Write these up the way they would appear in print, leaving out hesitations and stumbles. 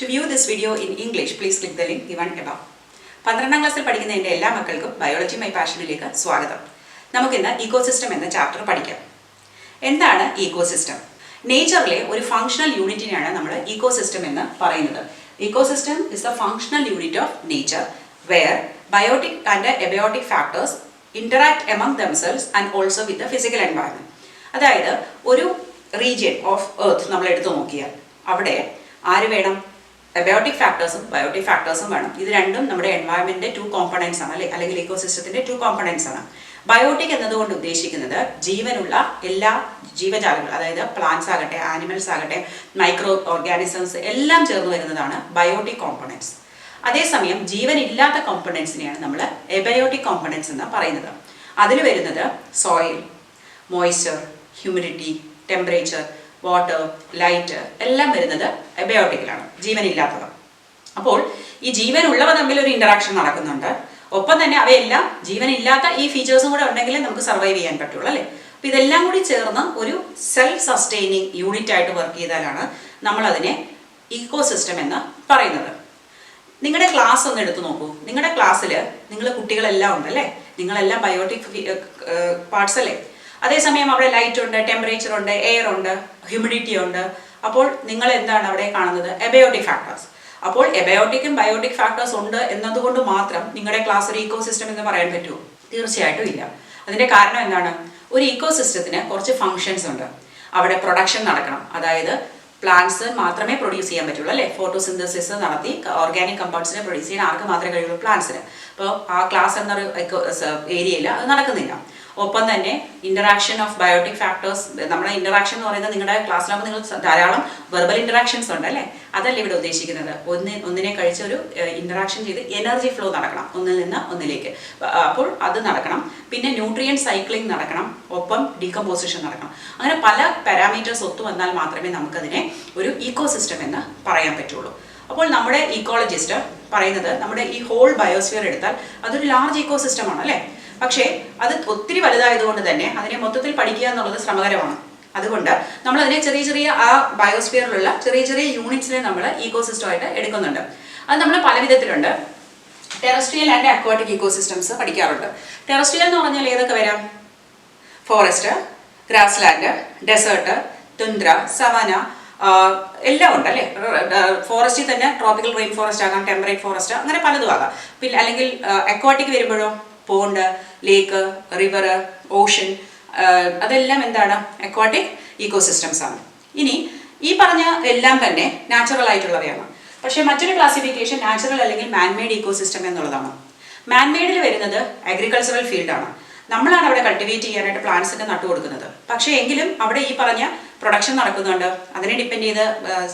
To view this video in English, please click the link given above. 12ാം ക്ലാസ്സിൽ പഠിക്കുന്ന എൻ്റെ എല്ലാ മക്കൾക്കും ബയോളജി മൈ പാഷനിലേക്ക് സ്വാഗതം. നമുക്കിന്ന് ഇക്കോസിസ്റ്റം എന്ന ചാപ്റ്റർ പഠിക്കാം. എന്താണ് ഇക്കോസിസ്റ്റം? നേച്ചറിലെ ഒരു ഫങ്ഷണൽ യൂണിറ്റിനെയാണ് നമ്മൾ ഇക്കോസിസ്റ്റം എന്ന് പറയുന്നത്. Ecosystem is the functional unit of nature where biotic and abiotic factors interact among themselves and also with the physical environment. അതായത് ഒരു റീജിയൻ ഓഫ് എർത്ത് നമ്മൾ എടുത്തു നോക്കിയാൽ അവിടെ ആര് വേണം? അബയോട്ടിക് ഫാക്ടേഴ്സും ബയോട്ടിക് ഫാക്ടേഴ്സും വേണം. ഇത് രണ്ടും നമ്മുടെ എൻവയറമെന്റിന്റെ 2 കോമ്പണൻസ് ആണ്, അല്ലെങ്കിൽ ഇക്കോസിസ്റ്റത്തിന്റെ 2 കോമ്പണൻസ് ആണ്. ബയോട്ടിക് എന്നതുകൊണ്ട് ഉദ്ദേശിക്കുന്നത് ജീവനുള്ള എല്ലാ ജീവജാലങ്ങൾ, അതായത് പ്ലാന്റ്സ് ആകട്ടെ, ആനിമൽസ് ആകട്ടെ, മൈക്രോ ഓർഗാനിസംസ് എല്ലാം ചേർന്ന് വരുന്നതാണ് ബയോട്ടിക് കോമ്പണൻസ്. അതേസമയം ജീവനില്ലാത്ത കോമ്പണൻസിനെയാണ് നമ്മൾ എബയോട്ടിക് കോമ്പണൻസ് എന്ന് പറയുന്നത്. അതിൽ വരുന്നത് soil, moisture, humidity, temperature, water, light എല്ലാം വരുന്നത് എബയോട്ടിക്കിലാണ്, ജീവനില്ലാത്തവ. അപ്പോൾ ഈ ജീവനുള്ളവ തമ്മിൽ ഒരു ഇന്ററാക്ഷൻ നടക്കുന്നുണ്ട്. ഒപ്പം തന്നെ അവയെല്ലാം ജീവനില്ലാത്ത ഈ ഫീച്ചേഴ്സും കൂടെ ഉണ്ടെങ്കിലേ നമുക്ക് സർവൈവ് ചെയ്യാൻ പറ്റുള്ളൂ, അല്ലേ? അപ്പോൾ ഇതെല്ലാം കൂടി ചേർന്ന് ഒരു സെൽഫ് സസ്റ്റെയിനിങ് യൂണിറ്റ് ആയിട്ട് വർക്ക് ചെയ്താലാണ് നമ്മളതിനെ ഇക്കോസിസ്റ്റം എന്ന് പറയുന്നത്. നിങ്ങളുടെ ക്ലാസ് ഒന്ന് എടുത്തു നോക്കൂ. നിങ്ങളുടെ ക്ലാസ്സിൽ നിങ്ങൾ കുട്ടികളെല്ലാം ഉണ്ടല്ലേ? നിങ്ങളെല്ലാം ബയോട്ടിക് പാർട്സ് അല്ലേ? അതേസമയം അവിടെ ലൈറ്റ് ഉണ്ട്, ടെമ്പറേച്ചർ ഉണ്ട്, എയർ ഉണ്ട്, ഹ്യൂമിഡിറ്റി ഉണ്ട്. അപ്പോൾ നിങ്ങൾ എന്താണ് അവിടെ കാണുന്നത്? Abiotic factors. അപ്പോൾ എബയോട്ടിക്കും ബയോട്ടിക് ഫാക്ടേഴ്സ് ഉണ്ട് എന്നതുകൊണ്ട് മാത്രം നിങ്ങളുടെ ക്ലാസ് ഒരു ഇക്കോസിസ്റ്റം എന്ന് പറയാൻ പറ്റുമോ? തീർച്ചയായിട്ടും ഇല്ല. അതിന്റെ കാരണം എന്താണ്? ഒരു ഇക്കോസിസ്റ്റത്തിന് കുറച്ച് ഫങ്ഷൻസ് ഉണ്ട്. അവിടെ പ്രൊഡക്ഷൻ നടക്കണം, അതായത് പ്ലാന്റ്സ് മാത്രമേ പ്രൊഡ്യൂസ് ചെയ്യാൻ പറ്റുള്ളൂ, അല്ലേ? ഫോട്ടോസിന്തസിസ് നടത്തി ഓർഗാനിക് കമ്പൗണ്ട്സിനെ പ്രൊഡ്യൂസ് ചെയ്യാൻ ആർക്ക് മാത്രമേ കഴിയുള്ളൂ? പ്ലാന്റ്സിന്. അപ്പോൾ ആ ക്ലാസ് എന്നൊരു ഏരിയയിൽ അത് നടക്കുന്നില്ല. ഒപ്പം തന്നെ ഇന്ററാക്ഷൻ ഓഫ് ബയോട്ടിക് ഫാക്ടേഴ്സ്, നമ്മുടെ ഇന്ററാക്ഷൻ എന്ന് പറയുന്നത് നിങ്ങളുടെ ക്ലാസ്സിലാകുമ്പോൾ നിങ്ങൾ ധാരാളം വെർബൽ ഇന്ററാക്ഷൻസ് ഉണ്ട്, അല്ലേ? അതല്ല ഇവിടെ ഉദ്ദേശിക്കുന്നത്. ഒന്നിനെ കഴിച്ച് ഒരു ഇന്ററാക്ഷൻ ചെയ്ത് എനർജി ഫ്ലോ നടക്കണം ഒന്നിൽ നിന്ന് ഒന്നിലേക്ക്. അപ്പോൾ അത് നടക്കണം. പിന്നെ ന്യൂട്രിയൻ സൈക്ലിംഗ് നടക്കണം, ഒപ്പം ഡീകമ്പോസിഷൻ നടക്കണം. അങ്ങനെ പല പാരാമീറ്റേഴ്സ് ഒത്തു വന്നാൽ മാത്രമേ നമുക്കതിനെ ഒരു ഇക്കോസിസ്റ്റം എന്ന് പറയാൻ പറ്റുള്ളൂ. അപ്പോൾ നമ്മുടെ ഇക്കോളജിസ്റ്റ് പറയുന്നത് നമ്മുടെ ഈ ഹോൾ ബയോസ്ഫിയർ എടുത്താൽ അതൊരു ലാർജ് ഇക്കോസിസ്റ്റം ആണ്, അല്ലേ? പക്ഷേ അത് ഒത്തിരി വലുതായതുകൊണ്ട് തന്നെ അതിനെ മൊത്തത്തിൽ പഠിക്കുക എന്നുള്ളത് ശ്രമകരമാണ്. അതുകൊണ്ട് നമ്മൾ അതിനെ ചെറിയ ചെറിയ ആ ബയോസ്ഫിയറിലുള്ള ചെറിയ ചെറിയ യൂണിറ്റ്സിനെ നമ്മൾ ഇക്കോസിസ്റ്റമായിട്ട് എടുക്കുന്നുണ്ട്. അത് നമ്മൾ പല വിധത്തിലുണ്ട്. ടെറസ്ട്രിയൽ ആൻഡ് അക്വാട്ടിക് ഇക്കോസിസ്റ്റംസ് പഠിക്കാറുണ്ട്. ടെറസ്ട്രിയൽ എന്ന് പറഞ്ഞാൽ ഏതൊക്കെ വരാം? Forest, grassland, desert, tundra, savanna എല്ലാം ഉണ്ട്, അല്ലേ? ഫോറസ്റ്റിൽ തന്നെ ട്രോപ്പിക്കൽ റെയിൻ ഫോറസ്റ്റ് ആകാം, ടെമ്പറേറ്റ് ഫോറസ്റ്റ്, അങ്ങനെ പലതും ആകാം. പിന്നെ അല്ലെങ്കിൽ അക്വാട്ടിക് വരുമ്പോഴോ പോണ്ട്, ലേക്ക്, റിവർ, ഓഷൻ, അതെല്ലാം എന്താണ്? അക്വാട്ടിക് ഇക്കോസിസ്റ്റംസ് ആണ്. ഇനി ഈ പറഞ്ഞ എല്ലാം തന്നെ നാച്ചുറൽ ആയിട്ടുള്ളവയാണ്. പക്ഷേ മറ്റൊരു ക്ലാസിഫിക്കേഷൻ നാച്ചുറൽ അല്ലെങ്കിൽ മാൻമെയ്ഡ് ഇക്കോസിസ്റ്റം എന്നുള്ളതാണ്. മാൻമെയ്ഡിൽ വരുന്നത് അഗ്രികൾച്ചറൽ ഫീൽഡാണ്. നമ്മളാണ് അവിടെ കൾട്ടിവേറ്റ് ചെയ്യാനായിട്ട് പ്ലാന്റ്സ് ഒക്കെ നട്ടു കൊടുക്കുന്നത്. പക്ഷേ എങ്കിലും അവിടെ ഈ പറഞ്ഞ പ്രൊഡക്ഷൻ നടക്കുന്നുണ്ട്. അതിനെ ഡിപ്പെൻഡ് ചെയ്ത്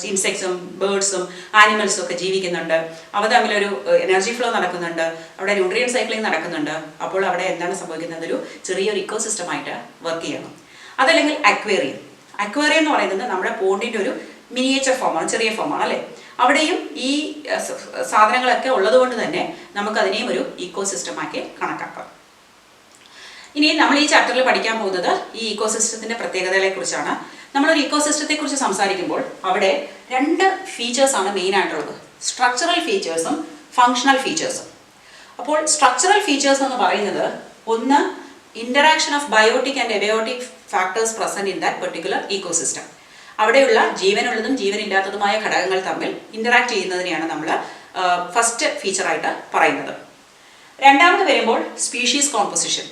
ഇൻസെക്ട്സും ബേർഡ്സും ആനിമൽസും ഒക്കെ ജീവിക്കുന്നുണ്ട്. അവ തമ്മിലൊരു എനർജി ഫ്ലോ നടക്കുന്നുണ്ട്. അവിടെ ന്യൂട്രിയൻ സൈക്ലിംഗ് നടക്കുന്നുണ്ട്. അപ്പോൾ അവിടെ എന്താണ് സംഭവിക്കുന്നത്? ഒരു ചെറിയൊരു ഇക്കോസിസ്റ്റമായിട്ട് വർക്ക് ചെയ്യണം. അതല്ലെങ്കിൽ അക്വേറിയം. അക്വേറിയം എന്ന് പറയുന്നത് നമ്മുടെ പോണ്ടിൻ്റെ ഒരു മിനിയേച്ചർ ഫോമാണ്, ചെറിയ ഫോമാണ്, അല്ലേ? അവിടെയും ഈ സാധനങ്ങളൊക്കെ ഉള്ളത് കൊണ്ട് തന്നെ നമുക്കതിനെയും ഒരു ഇക്കോസിസ്റ്റമാക്കി കണക്കാക്കാം. ഇനി നമ്മൾ ഈ ചാപ്റ്ററിൽ പഠിക്കാൻ പോകുന്നത് ഈ ഇക്കോസിസ്റ്റത്തിന്റെ പ്രത്യേകതകളെ കുറിച്ചാണ്. നമ്മളൊരു ഇക്കോസിസ്റ്റത്തെ കുറിച്ച് സംസാരിക്കുമ്പോൾ അവിടെ 2 ഫീച്ചേഴ്സാണ് മെയിൻ ആയിട്ടുള്ളത്: സ്ട്രക്ചറൽ ഫീച്ചേഴ്സും ഫങ്ഷണൽ ഫീച്ചേഴ്സും. അപ്പോൾ സ്ട്രക്ചറൽ ഫീച്ചേഴ്സ് എന്ന് പറയുന്നത് ഒന്ന് interaction of biotic and abiotic factors present in that particular ecosystem. അവിടെയുള്ള ജീവനുള്ളതും ജീവനില്ലാത്തതുമായ ഘടകങ്ങൾ തമ്മിൽ ഇന്ററാക്ട് ചെയ്യുന്നതിനെയാണ് നമ്മൾ ഫസ്റ്റ് ഫീച്ചറായിട്ട് പറയുന്നത്. രണ്ടാമത് വരുമ്പോൾ സ്പീഷീസ് കോമ്പോസിഷൻ.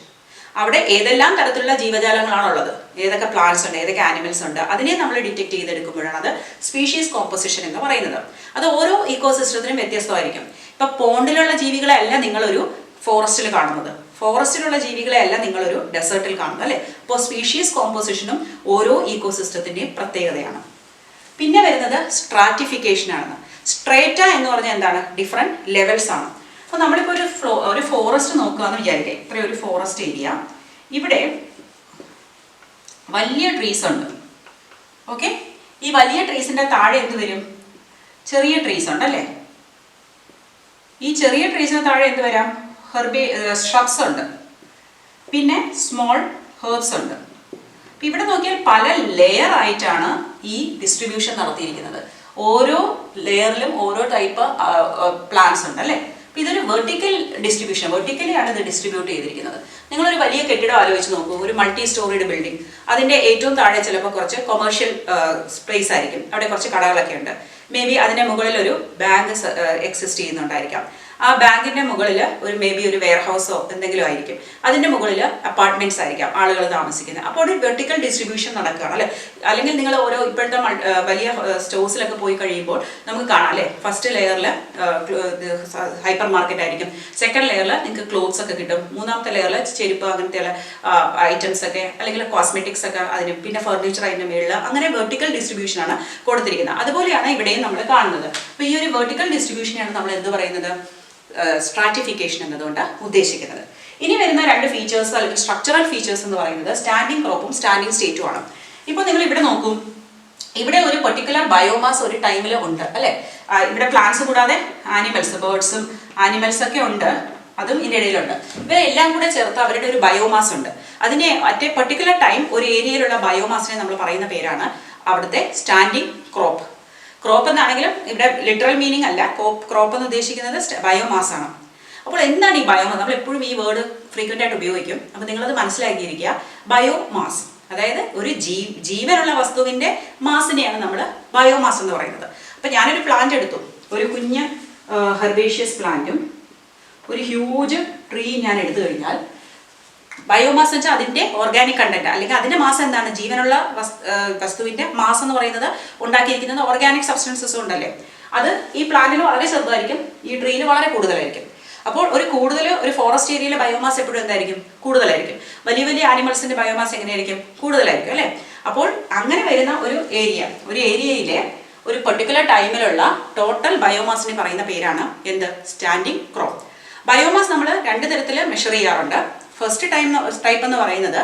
അവിടെ ഏതെല്ലാം തരത്തിലുള്ള ജീവജാലങ്ങളാണുള്ളത്, ഏതൊക്കെ പ്ലാന്റ്സ് ഉണ്ട്, ഏതൊക്കെ ആനിമൽസ് ഉണ്ട്, അതിനെ നമ്മൾ ഡിറ്റക്ട് ചെയ്തെടുക്കുമ്പോഴാണ് അത് സ്പീഷീസ് കോമ്പോസിഷൻ എന്ന് പറയുന്നത്. അത് ഓരോ ഇക്കോസിസ്റ്റത്തിനും വ്യത്യസ്തമായിരിക്കും. ഇപ്പൊ പോണ്ടിലുള്ള ജീവികളെ അല്ല നിങ്ങളൊരു ഫോറസ്റ്റിൽ കാണുന്നത്, ഫോറസ്റ്റിലുള്ള ജീവികളെ അല്ല നിങ്ങളൊരു ഡെസേർട്ടിൽ കാണുന്നത്, അല്ലേ? അപ്പോൾ സ്പീഷീസ് കോമ്പോസിഷനും ഓരോ ഇക്കോസിസ്റ്റത്തിൻ്റെയും പ്രത്യേകതയാണ്. പിന്നെ വരുന്നത് സ്ട്രാറ്റിഫിക്കേഷൻ ആണ്. സ്ട്രേറ്റ എന്ന് പറഞ്ഞാൽ എന്താണ്? ഡിഫറെൻറ്റ് ലെവൽസ് ആണ്. അപ്പോൾ നമ്മളിപ്പോൾ ഒരു ഫോറസ്റ്റ് നോക്കുക എന്ന് വിചാരിക്കുക. ഇത്രയും ഒരു ഫോറസ്റ്റ് ഏരിയ, ഇവിടെ വലിയ ട്രീസ് ഉണ്ട്. ഓക്കെ, ഈ വലിയ ട്രീസിൻ്റെ താഴെ എന്ത് വരും? ചെറിയ ട്രീസ് ഉണ്ട്, അല്ലേ? ഈ ചെറിയ ട്രീസിന് താഴെ എന്ത് വരാം? ഷ്രബ്സ് ഉണ്ട്, പിന്നെ സ്മോൾ ഹെർബ്സ് ഉണ്ട്. ഇവിടെ നോക്കിയാൽ പല ലെയർ ആയിട്ടാണ് ഈ ഡിസ്ട്രിബ്യൂഷൻ നടത്തിയിരിക്കുന്നത്. ഓരോ ലെയറിലും ഓരോ ടൈപ്പ് പ്ലാന്റ്സ് ഉണ്ട് അല്ലേ. അപ്പോൾ ഇതൊരു വെർട്ടിക്കൽ ഡിസ്ട്രിബ്യൂഷൻ, വെർട്ടിക്കലിയാണ് ഇത് ഡിസ്ട്രിബ്യൂട്ട് ചെയ്തിരിക്കുന്നത്. നിങ്ങളൊരു വലിയ കെട്ടിടം ആലോചിച്ച് നോക്കൂ, ഒരു മൾട്ടി സ്റ്റോറീഡ് ബിൽഡിംഗ്. അതിൻ്റെ ഏറ്റവും താഴെ ചിലപ്പോൾ കുറച്ച് കൊമേഴ്ഷ്യൽ സ്പേസ് ആയിരിക്കും, അവിടെ കുറച്ച് കടകളൊക്കെ ഉണ്ട്. മേ ബി അതിൻ്റെ മുകളിൽ ഒരു ബാങ്ക് എക്സിസ്റ്റ് ചെയ്യുന്നുണ്ടായിരിക്കാം. ആ ബാങ്കിൻ്റെ മുകളിൽ മേ ബി ഒരു വെയർ ഹൗസോ എന്തെങ്കിലും ആയിരിക്കും. അതിൻ്റെ മുകളിൽ അപ്പാർട്ട്മെന്റ്സ് ആയിരിക്കാം, ആളുകൾ താമസിക്കുന്നത്. അപ്പോൾ ഒരു വെർട്ടിക്കൽ ഡിസ്ട്രിബ്യൂഷൻ നടക്കുകയാണ് അല്ലേ. അല്ലെങ്കിൽ നിങ്ങൾ ഓരോ ഇപ്പോഴത്തെ വലിയ സ്റ്റോഴ്സിലൊക്കെ പോയി കഴിയുമ്പോൾ നമുക്ക് കാണാം അല്ലേ, ഫസ്റ്റ് ലെയറിൽ ഹൈപ്പർ മാർക്കറ്റ് ആയിരിക്കും, സെക്കൻഡ് ലെയറിൽ നിങ്ങൾക്ക് ക്ലോത്ത്സ് ഒക്കെ കിട്ടും, മൂന്നാമത്തെ ലെയറിൽ ചെരുപ്പ് അങ്ങനത്തെ ഐറ്റംസ് ഒക്കെ അല്ലെങ്കിൽ കോസ്മെറ്റിക്സ് ഒക്കെ അതിന്, പിന്നെ ഫർണിച്ചർ അതിൻ്റെ മുകളിൽ, അങ്ങനെ വെർട്ടിക്കൽ ഡിസ്ട്രിബ്യൂഷനാണ് കൊടുത്തിരിക്കുന്നത്. അതുപോലെയാണ് ഇവിടെയും നമ്മൾ കാണുന്നത്. അപ്പോൾ ഈ ഒരു വെർട്ടിക്കൽ ഡിസ്ട്രിബ്യൂഷനാണ് നമ്മൾ എന്ത് പറയുന്നത്, സ്ട്രാറ്റിഫിക്കേഷൻ എന്നതുകൊണ്ട് ഉദ്ദേശിക്കുന്നത്. ഇനി വരുന്ന രണ്ട് ഫീച്ചേഴ്സ് അല്ലെങ്കിൽ സ്ട്രക്ചറൽ ഫീച്ചേഴ്സ് എന്ന് പറയുന്നത് സ്റ്റാൻഡിംഗ് ക്രോപ്പും സ്റ്റാൻഡിംഗ് സ്റ്റേറ്റും ആണ്. ഇപ്പോൾ നിങ്ങൾ ഇവിടെ നോക്കൂ, ഇവിടെ ഒരു പെർട്ടിക്കുലർ ബയോമാസ് ഒരു ടൈമിൽ ഉണ്ട് അല്ലേ. ഇവിടെ പ്ലാന്റ്സ് കൂടാതെ ആനിമൽസ്, ബേർഡ്സും ആനിമൽസ് ഒക്കെ ഉണ്ട്, അതും ഇതിൻ്റെ ഇടയിലുണ്ട്. ഇവരെല്ലാം കൂടെ ചേർത്ത് അവരുടെ ഒരു ബയോമാസ് ഉണ്ട്. അതിനെ അറ്റ് എ പെർട്ടിക്കുലർ ടൈം ഒരു ഏരിയയിലുള്ള ബയോമാസിനെ നമ്മൾ പറയുന്ന പേരാണ് അവിടുത്തെ സ്റ്റാൻഡിംഗ് ക്രോപ്പ്. ക്രോപ്പ് എന്നാണെങ്കിലും ഇവിടെ ലിറ്ററൽ മീനിങ് അല്ല, ക്രോപ്പ് എന്ന് ഉദ്ദേശിക്കുന്നത് ബയോമാസ് ആണ്. അപ്പോൾ എന്താണ് ഈ ബയോമാസ്? നമ്മൾ എപ്പോഴും ഈ വേർഡ് ഫ്രീക്വൻ്റ് ആയിട്ട് ഉപയോഗിക്കും. അപ്പോൾ നിങ്ങളത് മനസ്സിലാക്കിയിരിക്കുക. ബയോമാസ് അതായത് ഒരു ജീവനുള്ള വസ്തുവിൻ്റെ മാസിനെയാണ് നമ്മൾ ബയോമാസ് എന്ന് പറയുന്നത്. അപ്പം ഞാനൊരു പ്ലാന്റ് എടുത്തു, ഒരു കുഞ്ഞ് ഹെർബേഷ്യസ് പ്ലാന്റും ഒരു ഹ്യൂജ് ട്രീ ഞാൻ എടുത്തു കഴിഞ്ഞാൽ ബയോമാസ് വെച്ചാൽ അതിൻ്റെ ഓർഗാനിക് കണ്ടന്റ് അല്ലെങ്കിൽ അതിൻ്റെ മാസം എന്താണ്, ജീവനുള്ള വസ്തുവിൻ്റെ മാസം എന്ന് പറയുന്നത് ഉണ്ടാക്കിയിരിക്കുന്നത് ഓർഗാനിക് സബ്സ്റ്റൻസസ് ഉണ്ടല്ലേ. അത് ഈ പ്ലാന്റിന് വളരെ ചെറുതായിരിക്കും, ഈ ട്രീന് വളരെ കൂടുതലായിരിക്കും. അപ്പോൾ ഒരു ഫോറസ്റ്റ് ഏരിയയിലെ ബയോമാസ് എപ്പോഴും എന്തായിരിക്കും, കൂടുതലായിരിക്കും. വലിയ വലിയ ആനിമൽസിൻ്റെ ബയോമാസ് എങ്ങനെയായിരിക്കും, കൂടുതലായിരിക്കും അല്ലേ. അപ്പോൾ അങ്ങനെ വരുന്ന ഒരു ഏരിയയിലെ ഒരു പെർട്ടിക്കുലർ ടൈമിലുള്ള ടോട്ടൽ ബയോമാസിനെ പറയുന്ന പേരാണ് എന്ത്, സ്റ്റാൻഡിംഗ് ക്രോപ്പ്. ബയോമാസ് നമ്മൾ രണ്ട് തരത്തിൽ മെഷർ ചെയ്യാറുണ്ട്. ഫസ്റ്റ് ടൈപ്പ് എന്ന് പറയുന്നത്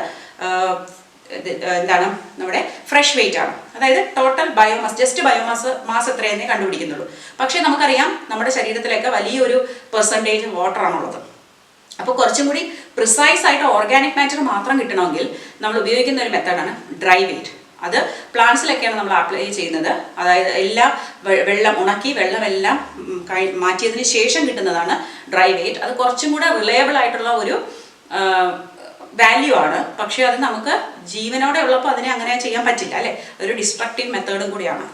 എന്താണ്, നമ്മുടെ ഫ്രഷ് വെയിറ്റ് ആണ്. അതായത് ടോട്ടൽ ബയോമാസ്, ജസ്റ്റ് മാസ് എത്രയെന്നേ കണ്ടുപിടിക്കുന്നുള്ളൂ. പക്ഷേ നമുക്കറിയാം നമ്മുടെ ശരീരത്തിലൊക്കെ വലിയൊരു പെർസെൻറ്റേജ് വാട്ടറാണുള്ളത്. അപ്പോൾ കുറച്ചും കൂടി പ്രിസൈസ് ആയിട്ട് ഓർഗാനിക് മാറ്റർ മാത്രം കിട്ടണമെങ്കിൽ നമ്മൾ ഉപയോഗിക്കുന്ന ഒരു മെത്തേഡാണ് ഡ്രൈ വെയിറ്റ്. അത് പ്ലാന്റ്സിലൊക്കെയാണ് നമ്മൾ അപ്ലൈ ചെയ്യുന്നത്. അതായത് എല്ലാം വെള്ളം ഉണക്കി വെള്ളമെല്ലാം മാറ്റിയതിന് ശേഷം കിട്ടുന്നതാണ് ഡ്രൈ വെയിറ്റ്. അത് കുറച്ചും കൂടെ റിലയബിൾ ആയിട്ടുള്ള ഒരു വാല്യൂ ആണ്. പക്ഷേ അത് നമുക്ക് ജീവനോടെ ഉള്ളപ്പോൾ അതിനെ അങ്ങനെ ചെയ്യാൻ പറ്റില്ല അല്ലേ, ഒരു ഡിസ്ട്രക്റ്റീവ് മെത്തേഡും കൂടിയാണ്.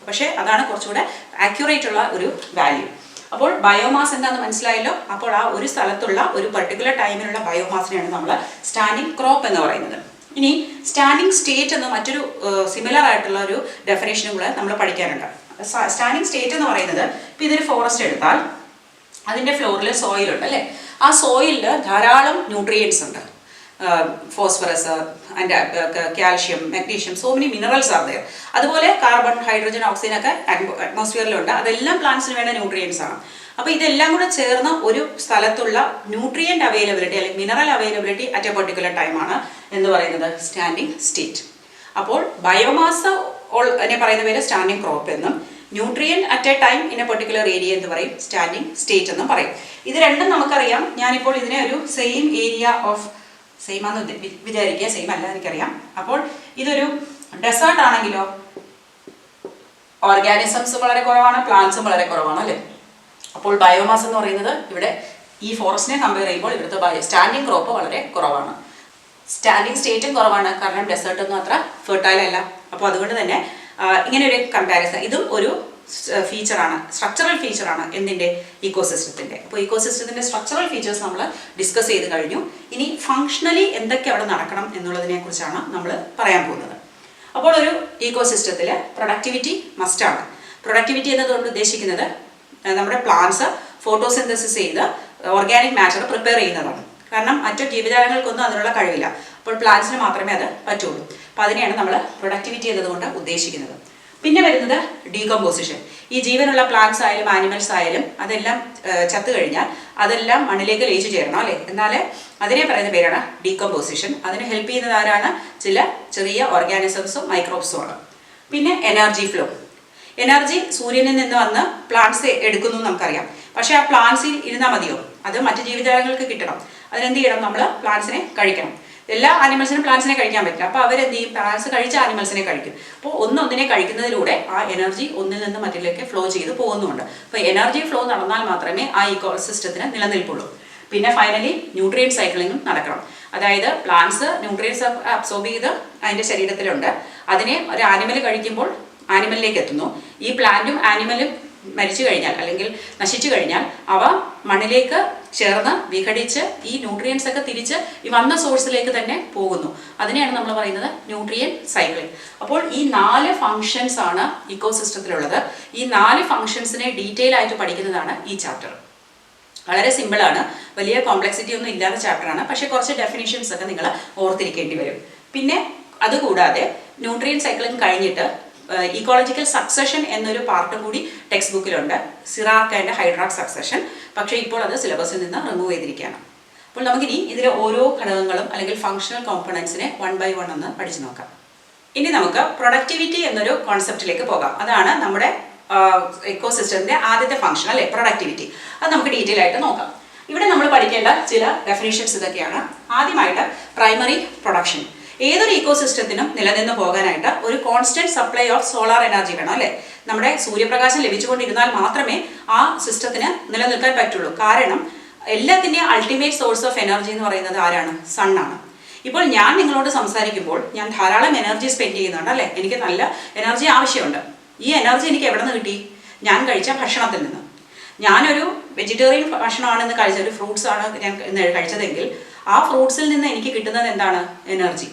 പക്ഷേ അതാണ് കുറച്ചുകൂടെ ആക്യുറേറ്റ് ഉള്ള ഒരു വാല്യൂ. അപ്പോൾ ബയോമാസ് എന്താണെന്ന് മനസ്സിലായല്ലോ. അപ്പോൾ ആ ഒരു സ്ഥലത്തുള്ള ഒരു പെർട്ടിക്കുലർ ടൈമിലുള്ള ബയോമാസിനെയാണ് നമ്മൾ സ്റ്റാൻഡിംഗ് ക്രോപ്പ് എന്ന് പറയുന്നത്. ഇനി സ്റ്റാൻഡിംഗ് സ്റ്റേറ്റ് എന്ന മറ്റൊരു സിമിലർ ആയിട്ടുള്ള ഒരു ഡെഫിനേഷനും കൂടെ നമ്മൾ പഠിക്കാനുണ്ട്. സ്റ്റാൻഡിംഗ് സ്റ്റേറ്റ് എന്ന് പറയുന്നത്, ഇപ്പോൾ ഇതൊരു ഫോറസ്റ്റ് എടുത്താൽ അതിൻ്റെ ഫ്ലോറിൽ സോയിലുണ്ട് അല്ലേ. ആ സോയിലിൽ ധാരാളം ന്യൂട്രിയൻസ് ഉണ്ട്, phosphorus and calcium, magnesium, so many minerals are there. അതുപോലെ കാർബൺ, ഹൈഡ്രജൻ, ഓക്സിജൻ ഒക്കെ അറ്റ്മോസ്ഫിയറിലുണ്ട്. അതെല്ലാം പ്ലാന്റ്സിന് വേണ്ട ന്യൂട്രിയൻസ് ആണ്. അപ്പോൾ ഇതെല്ലാം കൂടെ ചേർന്ന ഒരു സ്ഥലത്തുള്ള ന്യൂട്രിയൻ്റ് അവൈലബിലിറ്റി അല്ലെങ്കിൽ mineral availability at A particular ടൈമാണ് എന്ന് പറയുന്നത് സ്റ്റാൻഡിംഗ് സ്റ്റേറ്റ്. അപ്പോൾ ബയോമാസ് എന്നെ പറയുന്ന പേര് സ്റ്റാൻഡിംഗ് ക്രോപ്പ് എന്നും, nutrient at A time in A particular area എന്ന് പറയും സ്റ്റാൻഡിംഗ് സ്റ്റേറ്റ് എന്നും പറയും. ഇത് രണ്ടും നമുക്കറിയാം. ഞാനിപ്പോൾ ഇതിനെ ഒരു സെയിം ഏരിയ ഓഫ്, സെയിം ആണെന്ന് വിചാരിക്കുക, സെയിം അല്ല എനിക്കറിയാം. അപ്പോൾ ഇതൊരു ഡെസേർട്ട് ആണെങ്കിലോ ഓർഗാനിസംസ് വളരെ കുറവാണ്, പ്ലാന്റ്സും വളരെ കുറവാണ് അല്ലേ. അപ്പോൾ ബയോമാസ് എന്ന് പറയുന്നത് ഇവിടെ ഈ ഫോറസ്റ്റിനെ കമ്പയർ ചെയ്യുമ്പോൾ ഇവിടുത്തെ സ്റ്റാൻഡിംഗ് ക്രോപ്പ് വളരെ കുറവാണ്. സ്റ്റാൻഡിംഗ് സ്റ്റേറ്റും കുറവാണ്, കാരണം ഡെസേർട്ടൊന്നും അത്ര ഫെർട്ടൈൽ അല്ല. അപ്പോൾ അതുകൊണ്ട് തന്നെ ഇങ്ങനെ ഒരു കമ്പാരിസൺ, ഇതും ഒരു ഫീച്ചറാണ്, സ്ട്രക്ചറൽ ഫീച്ചറാണ് എന്തിൻ്റെ, ഇക്കോസിസ്റ്റത്തിൻ്റെ. അപ്പോൾ ഇക്കോസിസ്റ്റത്തിൻ്റെ സ്ട്രക്ചറൽ ഫീച്ചേഴ്സ് നമ്മൾ ഡിസ്കസ് ചെയ്ത് കഴിഞ്ഞു. ഇനി ഫങ്ഷണലി എന്തൊക്കെ അവിടെ നടക്കണം എന്നുള്ളതിനെ കുറിച്ചാണ് നമ്മൾ പറയാൻ പോകുന്നത്. അപ്പോൾ ഒരു ഇക്കോസിസ്റ്റത്തിൽ പ്രൊഡക്ടിവിറ്റി മസ്റ്റാണ്. പ്രൊഡക്ടിവിറ്റി എന്നതുകൊണ്ട് ഉദ്ദേശിക്കുന്നത് നമ്മുടെ പ്ലാന്റ്സ് ഫോട്ടോസിന്തസിസ് ചെയ്ത് ഓർഗാനിക് മാറ്റർ പ്രിപ്പയർ ചെയ്യുന്നതാണ്. കാരണം മറ്റു ജീവജാലങ്ങൾക്കൊന്നും അതിനുള്ള കഴിവില്ല. അപ്പോൾ പ്ലാന്റ്സിന് മാത്രമേ അത് പറ്റുള്ളൂ. അപ്പോൾ അതിനെയാണ് നമ്മൾ പ്രൊഡക്ടിവിറ്റി എന്നതുകൊണ്ട് ഉദ്ദേശിക്കുന്നത്. പിന്നെ വരുന്നത് ഡീകമ്പോസിഷൻ. ഈ ജീവനുള്ള പ്ലാന്റ്സ് ആയാലും ആനിമൽസ് ആയാലും അതെല്ലാം ചത്തു കഴിഞ്ഞാൽ അതെല്ലാം മണ്ണിലേക്ക് ലയിച്ചു ചേരണം അല്ലേ. എന്നാൽ അതിനെ പറയുന്ന പേരാണ് ഡീകമ്പോസിഷൻ. അതിന് ഹെൽപ്പ് ചെയ്യുന്നത് ആരാണ്? ചില ചെറിയ ഓർഗാനിസംസും മൈക്രോബ്സും ആണ്. പിന്നെ എനർജി ഫ്ലോ. എനർജി സൂര്യനിൽ നിന്ന് വന്ന് പ്ലാന്റ്സ് എടുക്കുന്നു നമുക്കറിയാം. പക്ഷേ ആ പ്ലാന്റ്സിൽ ഇരുന്നാൽ മതിയോ? അത് മറ്റു ജീവജാലങ്ങൾക്ക് കിട്ടണം. അതിനെന്ത് ചെയ്യണം? നമ്മൾ പ്ലാന്റ്സിനെ കഴിക്കണം. എല്ലാ ആനിമൽസിനും പ്ലാന്റ്സിനെ കഴിക്കാൻ പറ്റില്ല. അപ്പോൾ അവരെന്ത് ചെയ്യും? പ്ലാന്റ്സ് കഴിച്ച ആനിമൽസിനെ കഴിക്കും. അപ്പോൾ ഒന്നിനെ കഴിക്കുന്നതിലൂടെ ആ എനർജി ഒന്നിൽ നിന്ന് മറ്റിലേക്ക് ഫ്ലോ ചെയ്ത് പോകുന്നുണ്ട്. അപ്പോൾ എനർജി ഫ്ലോ നടന്നാൽ മാത്രമേ ആ ഇക്കോസിസ്റ്റത്തിന് നിലനിൽപ്പുള്ളൂ. പിന്നെ ഫൈനലി ന്യൂട്രിയൻ സൈക്ലിങ്ങും നടക്കണം. അതായത് പ്ലാന്റ്സ് ന്യൂട്രിയൻസ് അബ്സോർബ് ചെയ്ത് അതിൻ്റെ ശരീരത്തിലുണ്ട്. അതിനെ ഒരു ആനിമൽ കഴിക്കുമ്പോൾ ആനിമലിലേക്ക് എത്തുന്നു. ഈ പ്ലാന്റും ആനിമലും മരിച്ചു കഴിഞ്ഞാൽ അല്ലെങ്കിൽ നശിച്ചു കഴിഞ്ഞാൽ അവ മണ്ണിലേക്ക് ചേർന്ന് വിഘടിച്ച് ഈ ന്യൂട്രിയൻസ് ഒക്കെ തിരിച്ച് ഈ വന്ന സോഴ്സിലേക്ക് തന്നെ പോകുന്നു. അതിനെയാണ് നമ്മൾ പറയുന്നത് ന്യൂട്രിയൻ സൈക്ലിംഗ്. അപ്പോൾ ഈ 4 ഫങ്ഷൻസ് ആണ് ഇക്കോസിസ്റ്റത്തിലുള്ളത്. ഈ 4 ഫങ്ഷൻസിനെ ഡീറ്റെയിൽ ആയിട്ട് പഠിക്കുന്നതാണ് ഈ ചാപ്റ്റർ. വളരെ സിമ്പിളാണ്, വലിയ കോംപ്ലക്സിറ്റി ഒന്നും ഇല്ലാത്ത ചാപ്റ്ററാണ്. പക്ഷേ കുറച്ച് ഡെഫിനിഷൻസ് ഒക്കെ നിങ്ങൾ ഓർത്തിരിക്കേണ്ടി വരും. പിന്നെ അതുകൂടാതെ ന്യൂട്രിയൻ സൈക്ലിംഗ് കഴിഞ്ഞിട്ട് ഇക്കോളജിക്കൽ സക്സഷൻ എന്നൊരു പാർട്ടും കൂടി ടെക്സ്റ്റ് ബുക്കിലുണ്ട്, സിറാർക്ക് ആൻഡ് ഹൈഡ്രാക് സക്സഷൻ. പക്ഷേ ഇപ്പോൾ അത് സിലബസിൽ നിന്ന് റിമൂവ് ചെയ്തിരിക്കുകയാണ്. അപ്പോൾ നമുക്കിനി ഇതിലെ ഓരോ ഘടകങ്ങളും അല്ലെങ്കിൽ ഫങ്ഷണൽ കോമ്പണൻസിനെ 1 by 1 ഒന്ന് പഠിച്ചു നോക്കാം. ഇനി നമുക്ക് പ്രൊഡക്ടിവിറ്റി എന്നൊരു കോൺസെപ്റ്റിലേക്ക് പോകാം. അതാണ് നമ്മുടെ ഇക്കോസിസ്റ്റത്തിന്റെ ആദ്യത്തെ ഫംഗ്ഷൻ അല്ലേ, പ്രൊഡക്ടിവിറ്റി. അത് നമുക്ക് ഡീറ്റെയിൽ ആയിട്ട് നോക്കാം. ഇവിടെ നമ്മൾ പഠിക്കേണ്ട ചില ഡെഫിനിഷൻസ് ഇതൊക്കെയാണ്. ആദ്യമായിട്ട് പ്രൈമറി പ്രൊഡക്ഷൻ. ഏതൊരു ഇക്കോസിസ്റ്റത്തിനും നിലനിന്ന് പോകാനായിട്ട് ഒരു constant supply of solar energy വേണം അല്ലേ. നമ്മുടെ സൂര്യപ്രകാശം ലഭിച്ചുകൊണ്ടിരുന്നാൽ മാത്രമേ ആ സിസ്റ്റത്തിന് നിലനിൽക്കാൻ പറ്റുള്ളൂ. കാരണം എല്ലാത്തിൻ്റെയും അൾട്ടിമേറ്റ് സോഴ്സ് ഓഫ് എനർജി എന്ന് പറയുന്നത് ആരാണ്? സണ്ണാണ്. ഇപ്പോൾ ഞാൻ നിങ്ങളോട് സംസാരിക്കുമ്പോൾ ഞാൻ ധാരാളം എനർജി സ്പെൻഡ് ചെയ്യുന്നുണ്ട് അല്ലേ. എനിക്ക് നല്ല എനർജി ആവശ്യമുണ്ട്. ഈ എനർജി എനിക്ക് എവിടെ നിന്ന് കിട്ടി? ഞാൻ കഴിച്ച ഭക്ഷണത്തിൽ നിന്ന്. ഞാനൊരു വെജിറ്റേറിയൻ ഭക്ഷണമാണെന്ന് കഴിച്ച ഒരു ഫ്രൂട്ട്സ് ആണ് ഞാൻ കഴിച്ചതെങ്കിൽ ആ ഫ്രൂട്ട്സിൽ നിന്ന് എനിക്ക് കിട്ടുന്നത് എന്താണ്? എനർജി.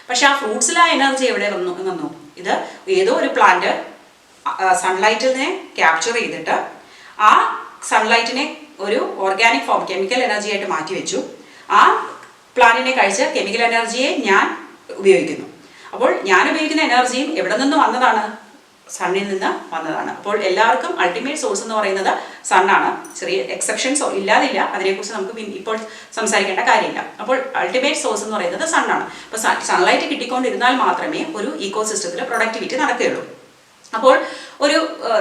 പക്ഷെ ആ ഫ്രൂട്ട്സിൽ ആ എനർജി എവിടെ വന്നു? ഇത് ഏതോ ഒരു പ്ലാന്റ് സൺലൈറ്റിനെ ക്യാപ്ചർ ചെയ്തിട്ട് ആ സൺലൈറ്റിനെ ഒരു ഓർഗാനിക് ഫോം കെമിക്കൽ എനർജി ആയിട്ട് മാറ്റി വെച്ചു. ആ പ്ലാന്റിനെ കഴിച്ച് കെമിക്കൽ എനർജിയെ ഞാൻ ഉപയോഗിക്കുന്നു. അപ്പോൾ ഞാൻ ഉപയോഗിക്കുന്ന എനർജിയും എവിടെ നിന്ന് വന്നതാണ്? സണ്ണിൽ നിന്ന് വന്നതാണ്. അപ്പോൾ എല്ലാവർക്കും അൾട്ടിമേറ്റ് സോഴ്സ് എന്ന് പറയുന്നത് സണ്ണാണ്. ചെറിയ എക്സെപ്ഷൻസ് ഇല്ലാതില്ല, അതിനെക്കുറിച്ച് നമുക്ക് ഇപ്പോൾ സംസാരിക്കേണ്ട കാര്യമില്ല. അപ്പോൾ അൾട്ടിമേറ്റ് സോഴ്സ് എന്ന് പറയുന്നത് സണ്ണാണ്. അപ്പോൾ സൺലൈറ്റ് കിട്ടിക്കൊണ്ടിരുന്നാൽ മാത്രമേ ഒരു ഇക്കോസിസ്റ്റത്തിൽ പ്രൊഡക്ടിവിറ്റി നടക്കുകയുള്ളൂ. അപ്പോൾ